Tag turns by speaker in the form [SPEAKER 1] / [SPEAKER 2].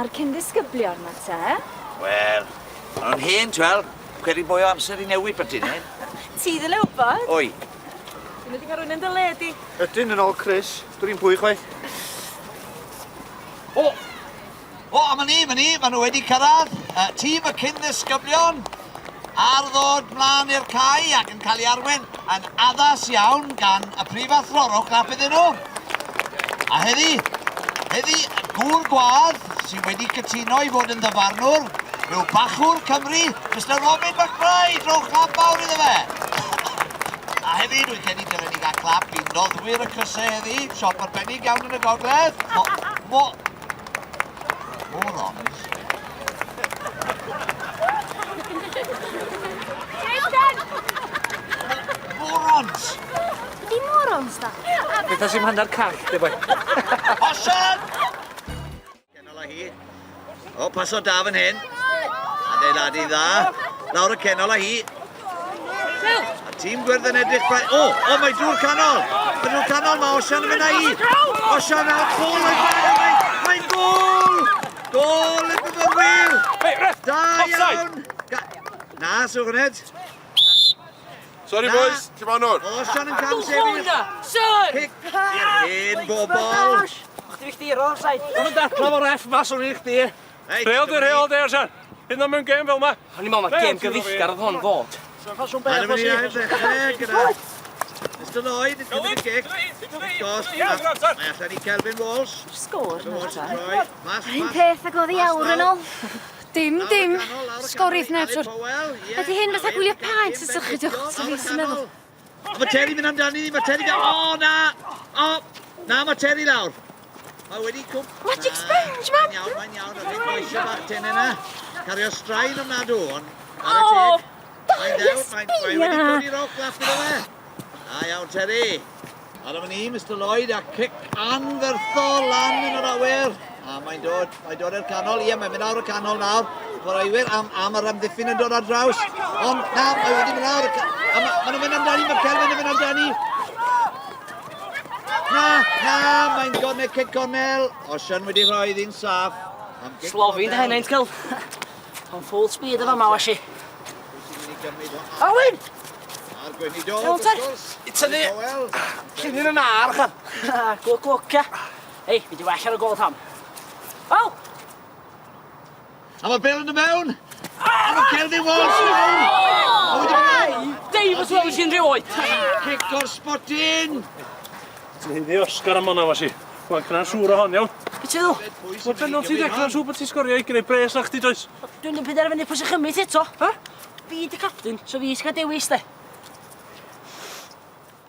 [SPEAKER 1] A'r cyn-disgyblion yma te?
[SPEAKER 2] Wel, maen nhw'n hen, twel. Cweri boi o amser I newid beth dyn hyn.
[SPEAKER 1] Ti ddyle wybod?
[SPEAKER 2] Oi.
[SPEAKER 1] Dwi'n wedi cael rhywun yn dy ledi.
[SPEAKER 3] Ydyn yn ôl, Chris. Dwi'n pwy chwaith.
[SPEAKER 2] O, ma nhw wedi cyrraedd. Tîm y cyn-ddisgyblion ar ddod mlaen i'r cae ac yn cael ei arwain yn addas iawn gan y prifathro clap iddyn nhw. A heddi, gŵr gwadd sydd wedi cytuno I fod yn ddyfarnwr yw bachwr Cymru, Mr Robin McBryde, rowch clap mawr iddo fe. A heddi, dwi'n credu dylen ni gael clap I noddwyr y crysau heddi, siop arbennig iawn yn y gogledd. Morons. Morons!
[SPEAKER 1] Di morons da?
[SPEAKER 3] Beth sy'n hanner call, dy boi?
[SPEAKER 2] Osan! Cennol a hi. O, paso da fan hyn. Adeiladu dda. Lawr y cennol a hi. A tîm gwyrdd yn edrych bai... O, mae drwy'r canol. Mae drwy'r canol, mae Osan yn fyna hi. Osan a gol o'i bai. Mae'n gol! Gol yn byfyrwyl! Da iawn! Na, Swgned.
[SPEAKER 4] Sorry boys, dyfarnwr.
[SPEAKER 2] Osan yn camsefyll. Cic i'r hen bobl.
[SPEAKER 5] Chdi fi chdi ro'r said.
[SPEAKER 3] Dwi'n datla fo'r F mas o'n I chdi.
[SPEAKER 4] Reol di, Arsan. Hyn am yn gêm fel ma.
[SPEAKER 5] O'n i'n meddwl mae gêm gyfillgar oedd hwn fod.
[SPEAKER 2] Mae'n mynd I ail ddechrau gyda Mr Lloyd, it's given a kick. Gost, mae allan I Kelvin Walsh.
[SPEAKER 1] Sgôr yna ta.
[SPEAKER 2] Mas,
[SPEAKER 1] Un peth ag oedd I awr yn ôl. Dim. Sgorith neb siwr. Ydy hyn fatha gwylio paent sy'n sychydwch. So fi sy'n meddwl.
[SPEAKER 2] Mae Terry mynd amdani, mae Terry gael... O, na! Na, mae Terry lawr. Mae wedi cwm...
[SPEAKER 1] Magic sponge, man!
[SPEAKER 2] Mae'n iawn, oedd hi'n gweithio bach ten yna. Cario straen am nad o, ond...
[SPEAKER 1] O,
[SPEAKER 2] Mae'n wedi dod I roc laff gyda fe. A iawn, Terry. Ar am ni, Mr Lloyd, a cic anferthol lan yn yr awyr. A mae'n dod i'r canol. Ie, mae'n mynd awr y canol nawr. Chwaraewyr am yr amddiffyn yn dod ar draws. Ond na, mae wedi mynd awr y canol. A maen nhw'n mynd amdani, mae Kelvin yn mynd amdani. Na, mae'n gonau cic cornel. Osan wedi rhoi ddyn saff.
[SPEAKER 5] Slofi dy henna'n cyl. Ond full speed efo ma wasi.
[SPEAKER 2] Owen! A'r gweinidol, wrth gwrs.
[SPEAKER 5] I tynnu. Cynny'n yn ar, chan. Glwc, Ei, fi di well ar y gol tam. O!
[SPEAKER 2] A mae Bill yn y mewn. A mae Kelvin Walsh yn y mewn.
[SPEAKER 5] Davis wedi sy'n rhyw oed.
[SPEAKER 2] Cic o'r spotyn.
[SPEAKER 4] Ti'n hynny Oscar am hwnna, wasi. Mae'n cynna'n siŵr o hon, iawn.
[SPEAKER 5] Be ti ddw?
[SPEAKER 4] Mae'n benol ti decla'n siŵr bod ti'n sgorio I gwneud bres na chdi, does?
[SPEAKER 5] Dwi'n ddim penderfynu pwys y chymryd eto. Fi di captain, so fi sy'n cael dewis, de.